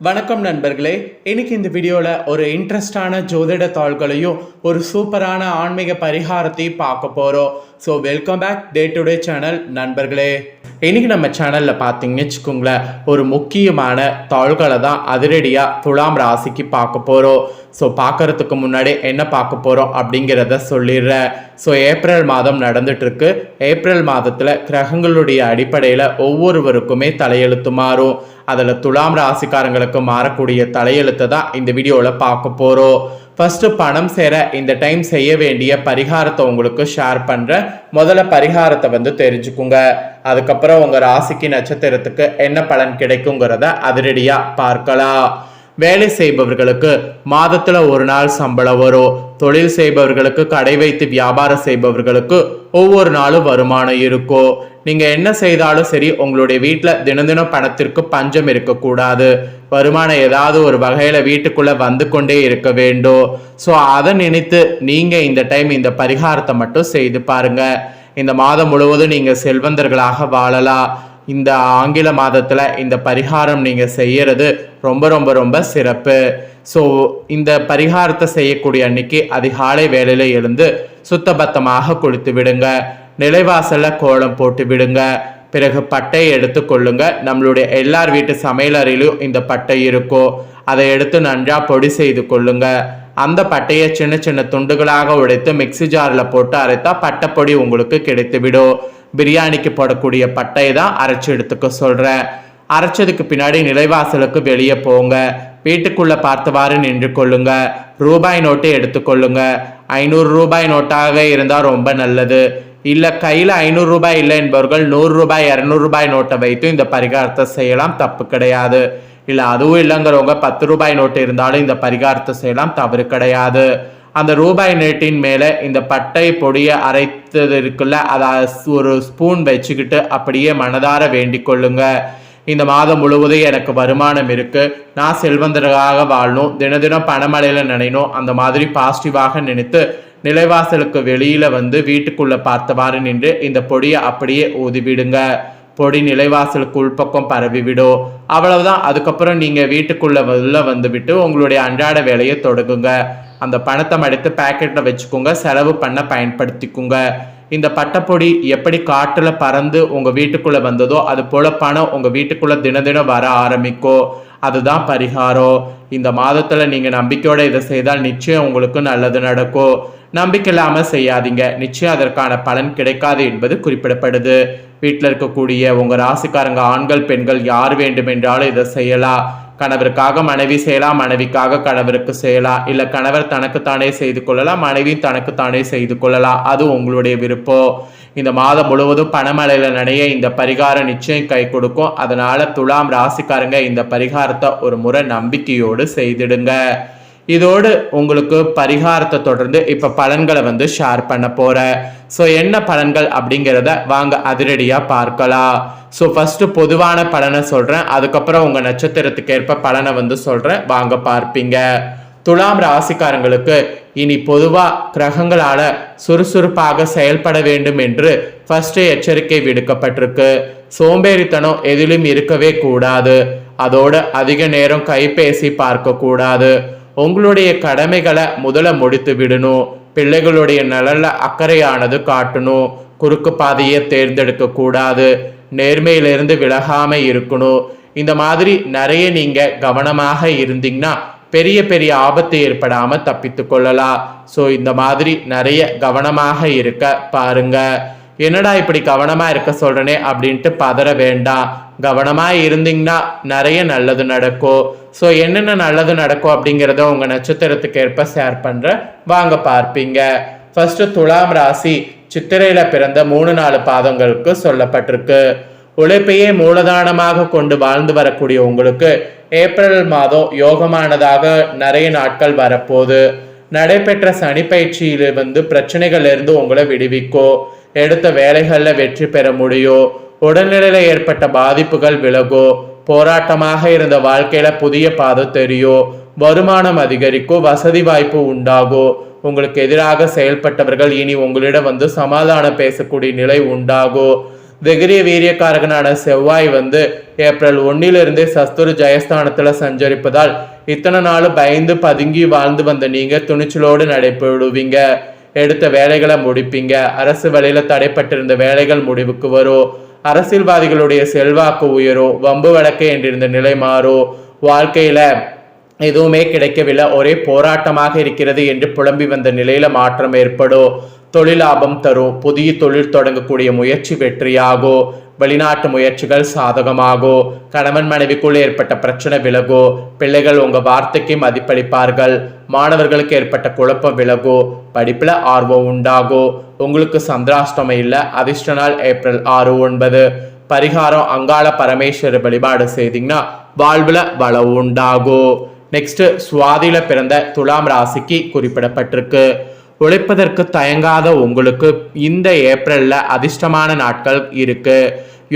வணக்கம் நண்பர்களே. இன்னைக்கு இந்த வீடியோவில் ஒரு இன்ட்ரெஸ்டான ஜோதிட தாள்களையும் ஒரு சூப்பரான ஆன்மீக பரிகாரத்தையும் பார்க்க போகிறோம். So welcome back day to day channel நண்பர்களே. இன்னைக்கு நம்ம சேனலில் பார்த்தீங்கன்னு வச்சுக்கோங்களேன், ஒரு முக்கியமான தாள்களை தான் அதிரடியாக துலாம் ராசிக்கு பார்க்க போகிறோம். ஸோ பார்க்கறதுக்கு முன்னாடி என்ன பார்க்க போகிறோம் அப்படிங்கிறத சொல்லிடுறேன். ஸோ ஏப்ரல் மாதம் நடந்துட்டுருக்கு. ஏப்ரல் மாதத்தில் கிரகங்களுடைய அடிப்படையில் ஒவ்வொருவருக்குமே தலையெழுத்து மாறும். அதில் துலாம் ராசிக்காரங்களுக்கு மாறக்கூடிய தலையெழுத்தை தான் இந்த வீடியோவில் பார்க்க போகிறோம். ஃபர்ஸ்ட் பணம் சேர இந்த டைம் செய்ய வேண்டிய பரிகாரத்தை உங்களுக்கு ஷேர் பண்ணுறேன். முதல்ல பரிகாரத்தை தெரிஞ்சுக்குங்க. அதுக்கப்புறம் உங்கள் ராசிக்கு நட்சத்திரத்துக்கு என்ன பலன் கிடைக்குங்கிறத அதிரடியாக பார்க்கலாம். வேலை செய்பவர்களுக்கு மாதத்துல ஒரு நாள் சம்பளம் வரும். தொழில் செய்பவர்களுக்கு, கடை வைத்து வியாபாரம் செய்பவர்களுக்கு ஒவ்வொரு நாளும் வருமானம் இருக்கும். நீங்க என்ன செய்தாலும் சரி, உங்களுடைய வீட்டில் தினம் தினம் பணத்திற்கு பஞ்சம் இருக்கக்கூடாது. வருமானம் ஏதாவது ஒரு வகையில வீட்டுக்குள்ள வந்து கொண்டே இருக்க வேண்டும். ஸோ அதை நினைத்து நீங்க இந்த டைம் இந்த பரிகாரத்தை மட்டும் செய்து பாருங்க. இந்த மாதம் முழுவதும் நீங்க செல்வந்தர்களாக வாழலாம். இந்த ஆங்கில மாதத்துல இந்த பரிகாரம் நீங்க செய்யறது ரொம்ப ரொம்ப ரொம்ப சிறப்பு. ஸோ இந்த பரிகாரத்தை செய்யக்கூடிய அன்னைக்கு அதிகாலை வேலையில எழுந்து சுத்தபத்தமாக குளித்து விடுங்க. நிலைவாசல்ல கோலம் போட்டு விடுங்க. பிறகு பட்டையை எடுத்து கொள்ளுங்க. நம்மளுடைய எல்லார் வீட்டு சமையலறையிலும் இந்த பட்டை இருக்கும். அதை எடுத்து நன்றா பொடி செய்து கொள்ளுங்க. அந்த பட்டையை சின்ன சின்ன துண்டுகளாக உடைத்து மிக்சி ஜாரில் போட்டு அரைத்தா பட்டைப்பொடி உங்களுக்கு கிடைத்துவிடும். பிரியாணிக்கு போடக்கூடிய பட்டையை தான் அரைச்சி எடுத்துக்க சொல்கிறேன். அரைச்சதுக்கு பின்னாடி நிலைவாசலுக்கு வெளியே போங்க. வீட்டுக்குள்ள பார்த்தவாறு நின்று கொள்ளுங்க. ரூபாய் நோட்டை எடுத்துக்கொள்ளுங்க. 500 ரூபாய் நோட்டாக இருந்தால் ரொம்ப நல்லது. இல்லை கையில் 500 ரூபாய் இல்லை என்பவர்கள் 100 ரூபாய் 200 ரூபாய் நோட்டை வைத்து இந்த பரிகாரத்தை செய்யலாம், தப்பு கிடையாது. இல்லை அதுவும் இல்லைங்கிறவங்க 10 ரூபாய் நோட்டு இருந்தாலும் இந்த பரிகாரத்தை செய்யலாம், தவறு கிடையாது. அந்த ரூபாய் நோட்டின் மேலே இந்த பட்டை பொடியை அரைத்தது இருக்குல்ல, அதை ஒரு ஸ்பூன் வச்சுக்கிட்டு அப்படியே மனதார வேண்டிக் கொள்ளுங்க. இந்த மாதம் முழுவதும் எனக்கு வருமானம் இருக்கு, நான் செல்வந்தராக வாழணும், தினம் தினம் பணமழையில நினைணும், அந்த மாதிரி பாசிட்டிவாக நினைத்து நிலைவாசலுக்கு வெளியில வந்து வீட்டுக்குள்ள பார்த்தவாறு நின்று இந்த பொடியை அப்படியே ஊதிவிடுங்க. பொடி நிலைவாசலுக்கு உள்பக்கம் பரவிவிடும். அவ்வளவுதான். அதுக்கப்புறம் நீங்க வீட்டுக்குள்ள உள்ள வந்து விட்டு உங்களுடைய அன்றாட வேலையை தொடங்குங்க. அந்த பணத்தை மடித்து பேக்கெட்ல வச்சுக்கோங்க. செலவு பண்ண பயன்படுத்திக்குங்க. இந்த பட்டைப்பொடி எப்படி காற்றுல பறந்து உங்க வீட்டுக்குள்ள வந்ததோ அது போல பணம் உங்க வீட்டுக்குள்ள தினம் தினம் வர ஆரம்பிக்கும். அதுதான் பரிகாரம். இந்த மாதத்துல நீங்க நம்பிக்கையோட இதை செய்தால் நிச்சயம் உங்களுக்கு நல்லது நடக்கும். நம்பிக்கை இல்லாம செய்யாதீங்க, நிச்சயம் அதற்கான பலன் கிடைக்காது என்பது குறிப்பிடப்படுது. வீட்டில் இருக்கக்கூடிய உங்க ராசிக்காரங்க ஆண்கள் பெண்கள் யார் வேண்டுமென்றாலும் இதை செய்யலாம். கணவருக்காக மனைவி செய்யலாம், மனைவிக்காக கணவருக்கு செய்யலாம். இல்லை கணவர் தனக்குத்தானே செய்து கொள்ளலாம், மனைவி தனக்குத்தானே செய்து கொள்ளலாம். அது உங்களுடைய விருப்பம். இந்த மாதம் முழுவதும் பணமழையில நனைய இந்த பரிகாரம் நிச்சயம் கை கொடுக்கும். அதனால துலாம் ராசிக்காரங்க இந்த பரிகாரத்தை ஒரு முறை நம்பிக்கையோடு செய்திடுங்க. இதோடு உங்களுக்கு பரிகாரத்தை தொடர்ந்து இப்ப பலன்களை ஷேர் பண்ண போறேன். ஸோ என்ன பலன்கள் அப்படிங்கிறத வாங்க அதிரடியாக பார்க்கலாம். ஸோ ஃபர்ஸ்ட் பொதுவான பலனை சொல்கிறேன், அதுக்கப்புறம் உங்கள் நட்சத்திரத்துக்கு ஏற்ப பலனை சொல்கிறேன், வாங்க பார்ப்பீங்க. துலாம் ராசிக்காரங்களுக்கு இனி பொதுவாக கிரகங்களால் சுறுசுறுப்பாக செயல்பட வேண்டும் என்று ஃபர்ஸ்ட் எச்சரிக்கை விடுக்கப்பட்டிருக்கு. சோம்பேறித்தனம் எதிலும் இருக்கவே கூடாது. அதோடு அதிக நேரம் கைபேசி பார்க்கக்கூடாது. உங்களுடைய கடமைகளை முதல்ல முடித்து விடணும். பிள்ளைகளுடைய நலன்ல அக்கறையானது காட்டணும். குறுக்கு பாதையை தேர்ந்தெடுக்க கூடாது. நேர்மையிலிருந்து விலகாம இருக்கணும். இந்த மாதிரி நிறைய நீங்க கவனமாக இருந்தீங்கன்னா பெரிய பெரிய ஆபத்து ஏற்படாம தப்பித்து கொள்ளலாம். ஸோ இந்த மாதிரி நிறைய கவனமாக இருக்க பாருங்க. என்னடா இப்படி கவனமா இருக்க சொல்றனே அப்படின்ட்டு பதற வேண்டாம். கவனமா இருந்தீங்கன்னா நிறைய நல்லது நடக்கும். ஸோ என்னென்ன நல்லது நடக்கும் அப்படிங்கிறத உங்க நட்சத்திரத்துக்கு ஏற்ப ஷேர் பண்ற, வாங்க பார்ப்பீங்க. ஃபர்ஸ்ட் துலாம் ராசி சித்திரையில பிறந்த 3-4 பாதங்களுக்கு சொல்லப்பட்டிருக்கு. உழைப்பையே மூலதானமாக கொண்டு வாழ்ந்து வரக்கூடிய உங்களுக்கு ஏப்ரல் மாதம் யோகமானதாக நிறைய நாட்கள் வரப்போகுது. நடைபெற்ற சனி பயிற்சியில பிரச்சனைகள்ல இருந்து உங்களை விடுவிக்கும். எடுத்த வேலைகள்ல வெற்றி பெற முடியும். உடல்நிலையில ஏற்பட்ட பாதிப்புகள் விலகும். போராட்டமாக இருந்த வாழ்க்கையில புதிய பாதை தெரியும். வருமானம் அதிகரிக்கும். வசதி வாய்ப்பு உண்டாகும். உங்களுக்கு எதிராக செயல்பட்டவர்கள் இனி உங்களிடம் சமாதானம் பேசக்கூடிய நிலை உண்டாகும். தைரிய வீரியக்காரகனான செவ்வாய் வந்து ஏப்ரல் 1 சஸ்துரு ஜெயஸ்தானத்துல சஞ்சரிப்பதால் இத்தனை நாள் பயந்து பதுங்கி வாழ்ந்து வந்த நீங்க துணிச்சலோடு நடைபெறுவீங்க. எடுத்த வேலைகளை முடிப்பீங்க. அரசு வழியில தடைப்பட்டிருந்த வேலைகள் முடிவுக்கு வரும். அரசியல்வாதிகளுடைய செல்வாக்கு உயரும். வம்பு வழக்கு என்றிருந்த நிலை மாறும். வாழ்க்கையில எதுவுமே கிடைக்கவில்லை, ஒரே போராட்டமாக இருக்கிறது என்று புலம்பி வந்த நிலையில மாற்றம் ஏற்படும். தொழில் லாபம் தரும். புதிய தொழில் தொடங்கக்கூடிய முயற்சி வெற்றியாகோ. வெளிநாட்டு முயற்சிகள் சாதகமாகோ. கணவன் மனைவிக்குள் ஏற்பட்ட பிரச்சனை விலகோ. பிள்ளைகள் உங்க வார்த்தைக்கு மதிப்பளிப்பார்கள். மாணவர்களுக்கு ஏற்பட்ட குழப்பம் விலகோ. படிப்புல ஆர்வம் உண்டாகோ. உங்களுக்கு சந்திராஷ்டமம் இல்லை. அதிர்ஷ்ட நாள் ஏப்ரல் 6, 9. பரிகாரம் அங்காள பரமேஸ்வர வழிபாடு செய்தீங்கன்னா வாழ்வுல வளம் உண்டாகோ. நெக்ஸ்ட் சுவாதியில பிறந்த துலாம் ராசிக்கு குறிப்பிடப்பட்டிருக்கு. உழைப்பதற்கு தயங்காத உங்களுக்கு இந்த ஏப்ரல்ல அதிர்ஷ்டமான நாட்கள் இருக்கு.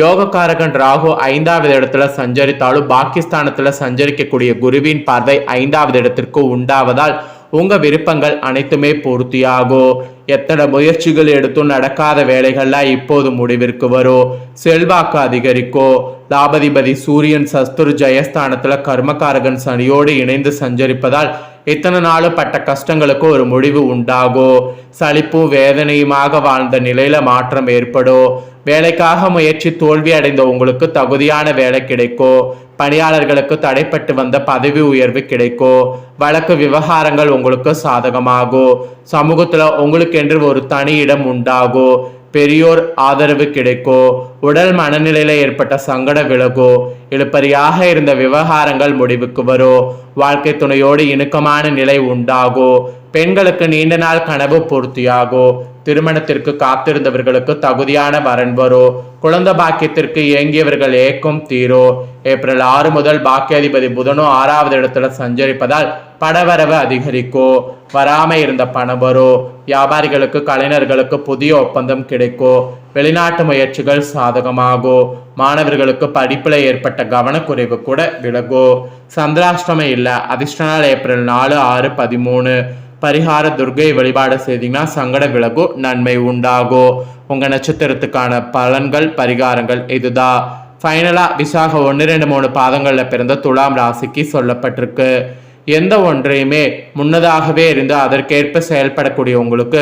யோகக்காரகன் ராகு 5வது இடத்துல சஞ்சரித்தாலும் பாகிஸ்தானத்துல சஞ்சரிக்கக்கூடிய குருவின் பார்வை 5வது இடத்திற்கு உண்டாவதால் உங்க விருப்பங்கள் அனைத்துமே பூர்த்தியாகும். எத்தனை முயற்சிகள் எடுத்தும் நடக்காத வேலைகள்லாம் இப்போது முடிவிற்கு வரும். செல்வாக்கு அதிகரிக்கும். லாபதிபதி சூரியன் சஸ்துரு ஜெயஸ்தானத்துல கர்மகாரகன் சனியோடு இணைந்து சஞ்சரிப்பதால் இத்தனை நாளும் பட்ட கஷ்டங்களுக்கு ஒரு முடிவு உண்டாகும். சலிப்பும் வேதனையுமாக வாழ்ந்த நிலையில மாற்றம் ஏற்படும். வேலைக்காக முயற்சி தோல்வி அடைந்த உங்களுக்கு தகுதியான வேலை கிடைக்கும். பணியாளர்களுக்கு தடைப்பட்டு வந்த பதவி உயர்வு கிடைக்கும். வழக்கு விவகாரங்கள் உங்களுக்கு சாதகமாகும். சமூகத்துல உங்களுக்கு என்று ஒரு தனி இடம் உண்டாகும். பெரியோர் ஆதரவு கிடைக்கும். உடல் மனநிலையில ஏற்பட்ட சங்கட விலகும். இழுப்பறியாக இருந்த விவகாரங்கள் முடிவுக்கு வரும். வாழ்க்கை துணையோடு இணக்கமான நிலை உண்டாகும். பெண்களுக்கு நீண்ட நாள் கனவு பூர்த்தியாகும். திருமணத்திற்கு காத்திருந்தவர்களுக்கு தகுதியான வரன் வரும். குழந்தை பாக்கியத்திற்கு இயங்கியவர்கள் ஏக்கம் தீரும். ஏப்ரல் 6 முதல் பாக்கியாதிபதி புதனும் 6வது இடத்துல சஞ்சரிப்பதால் பணவரவு அதிகரிக்கும். வராம இருந்த பணம் வரும். வியாபாரிகளுக்கு கலைஞர்களுக்கு புதிய ஒப்பந்தம் கிடைக்கும். வெளிநாட்டு முயற்சிகள் சாதகமாகும். மாணவர்களுக்கு படிப்புல ஏற்பட்ட கவனக்குறைவு கூட விலகும். சந்திராஷ்டமம் இல்லை. அதிர்ஷ்ட நாள் ஏப்ரல் 4, 6, 13. பரிகார துர்கை வழிபாடு செய்தீங்கன்னா சங்கட விலகும். நன்மை உண்டாகும். உங்க நட்சத்திரத்துக்கான பலன்கள் பரிகாரங்கள் இதுதான். ஃபைனலா விசாக 1, 2, 3 பாதங்கள்ல பிறந்த துலாம் ராசிக்கு சொல்லப்பட்டிருக்கு. எந்த ஒன்றையுமே முன்னதாகவே இருந்து அதற்கேற்ப செயல்படக்கூடிய உங்களுக்கு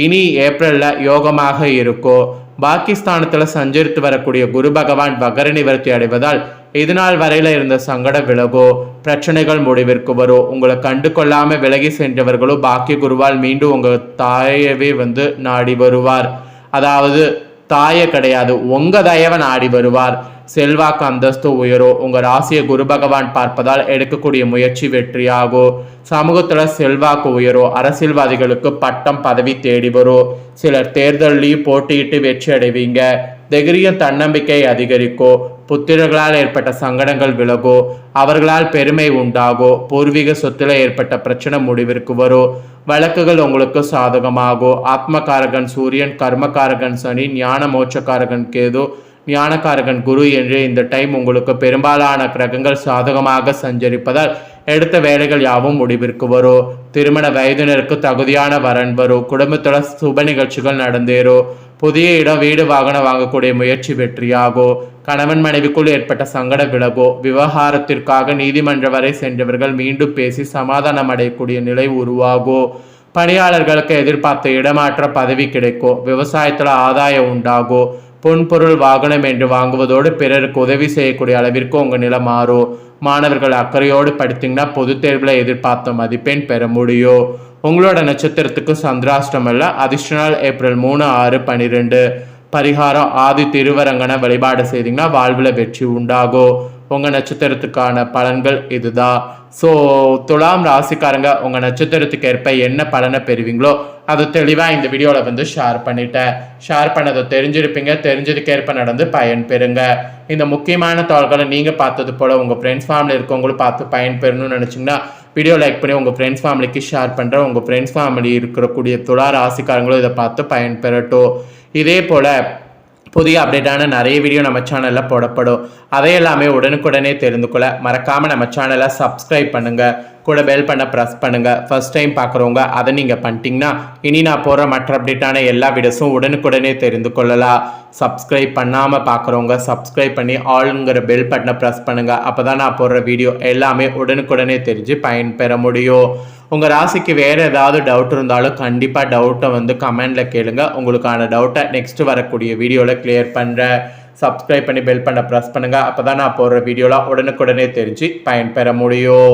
இனி ஏப்ரல்ல யோகமாக இருக்கும். பாகிஸ்தானத்துல சஞ்சரித்து வரக்கூடிய குரு பகவான் வகர நிவர்த்தி அடைவதால் இதுநாள் வரையில இருந்த சங்கட விலகோ. பிரச்சனைகள் முடிவிற்கு வரும். உங்களை கண்டு கொள்ளாம விலகி சென்றவர்களும் பாக்கிய குருவால் மீண்டும் உங்க தாயவே நாடி வருவார். அதாவது தாய கிடையாது, உங்க தயவை நாடி வருவார். செல்வாக்கு அந்தஸ்து உயரும். உங்க ராசியை குரு பகவான் பார்ப்பதால் எடுக்கக்கூடிய முயற்சி வெற்றியாகும். சமூகத்துல செல்வாக்கு உயரும். அரசியல்வாதிகளுக்கு பட்டம் பதவி தேடி வரும். சிலர் தேர்தலையும் போட்டியிட்டு வெற்றி அடைவீங்க. தைரியம் தன்னம்பிக்கை அதிகரிக்கும். புத்திரர்களால் ஏற்பட்ட சங்கடங்கள் விலகும். அவர்களால் பெருமை உண்டாகும். பூர்வீக சொத்துல ஏற்பட்ட பிரச்சனை முடிவிற்கு வரும். வழக்குகள் உங்களுக்கு சாதகமாகும். ஆத்மகாரகன் சூரியன், கர்மகாரகன் சனி, ஞான மோட்சக்காரகன் கேது, ஞானக்காரகன் குரு என்று இந்த டைம் உங்களுக்கு பெரும்பாலான கிரகங்கள் சாதகமாக சஞ்சரிப்பதால் எடுத்த வேலைகள் யாவும் முடிவிற்கு வரும். திருமண வயதினருக்கு தகுதியான வரன் வரும். குடும்பத்தோட சுப நிகழ்ச்சிகள் நடந்தேறும். புதிய இடம் வீடு வாகனம் வாங்கக்கூடிய முயற்சி வெற்றியாகும். கணவன் மனைவிக்குள் ஏற்பட்ட சங்கட விலகோ. விவகாரத்திற்காக நீதிமன்ற வரை சென்றவர்கள் மீண்டும் பேசி சமாதானம் அடையக்கூடிய நிலை உருவாகும். பணியாளர்களுக்கு எதிர்பார்த்த இடமாற்ற பதவி கிடைக்கும். விவசாயத்துல ஆதாயம் உண்டாகும். பொன்பொருள் வாகனம் என்று வாங்குவதோடு பிறருக்கு உதவி செய்யக்கூடிய அளவிற்கு உங்க நிலை மாறும். மாணவர்கள் அக்கறையோடு படித்தீங்கன்னா பொது தேர்வுல எதிர்பார்த்த மதிப்பெண் பெற முடியும். உங்களோட நட்சத்திரத்துக்கு சந்திராஷ்டம் அல்ல. அதிர்ஷ்ட நாள் ஏப்ரல் 3, 6, 12. பரிகாரம் ஆதி திருவரங்கனை வழிபாடு செய்தீங்கன்னா வாழ்வுல வெற்றி உண்டாகும். உங்க நட்சத்திரத்துக்கான பலன்கள் இதுதான். ஸோ துலாம் ராசிக்காரங்க உங்க நட்சத்திரத்துக்கு ஏற்ப என்ன பலனை பெறுவீங்களோ அதை தெளிவாக இந்த வீடியோவில் ஷேர் பண்ணிட்டேன். ஷேர் பண்ணதை தெரிஞ்சிருப்பீங்க. தெரிஞ்சதுக்கேற்ப நடந்து பயன் பெறுங்க. இந்த முக்கியமான தகவல்களை நீங்கள் பார்த்தது போல் உங்கள் ஃப்ரெண்ட்ஸ் ஃபேமிலி இருக்கவங்களும் பார்த்து பயன் பெறணும்னு நினச்சிங்கன்னா வீடியோ லைக் பண்ணி உங்கள் ஃப்ரெண்ட்ஸ் ஃபேமிலிக்கு ஷேர் பண்ணுறேன். உங்கள் ஃப்ரெண்ட்ஸ் ஃபேமிலி இருக்கக்கூடிய துலா ராசிக்காரங்களும் இதை பார்த்து பயன் பெறட்டும். இதே போல் புதிய அப்டேட்டான நிறைய வீடியோ நம்ம சேனலில் போடப்படும். அதை எல்லாமே உடனுக்குடனே தெரிந்து கொள்ள மறக்காமல் நம்ம சேனலை சப்ஸ்கிரைப் பண்ணுங்கள். கூட பெல் பண்ண ப்ரெஸ் பண்ணுங்கள். ஃபர்ஸ்ட் டைம் பார்க்குறவங்க அதை நீங்கள் பண்ணிட்டீங்கன்னா இனி நான் போகிற மற்ற அப்டேட்டான எல்லா வீடியோஸும் உடனுக்குடனே தெரிந்து கொள்ளலாம். சப்ஸ்கிரைப் பண்ணாமல் பார்க்குறவங்க சப்ஸ்கிரைப் பண்ணி ஆளுங்கிற பெல் பட்டனை ப்ரெஸ் பண்ணுங்கள். அப்போ தான் நான் போடுற வீடியோ எல்லாமே உடனுக்குடனே தெரிஞ்சு பயன்பெற முடியும். உங்கள் ராசிக்கு வேறு ஏதாவது டவுட் இருந்தாலும் கண்டிப்பாக டவுட்டை கமெண்டில் கேளுங்க. உங்களுக்கான டவுட்டை நெக்ஸ்ட் வரக்கூடிய வீடியோவில் கிளியர் பண்ணுறேன். சப்ஸ்கிரைப் பண்ணி பெல் பண்ண ப்ரெஸ் பண்ணுங்கள். அப்போ தான் நான் போடுற வீடியோலாம் உடனுக்குடனே தெரிஞ்சு பயன்பெற முடியும்.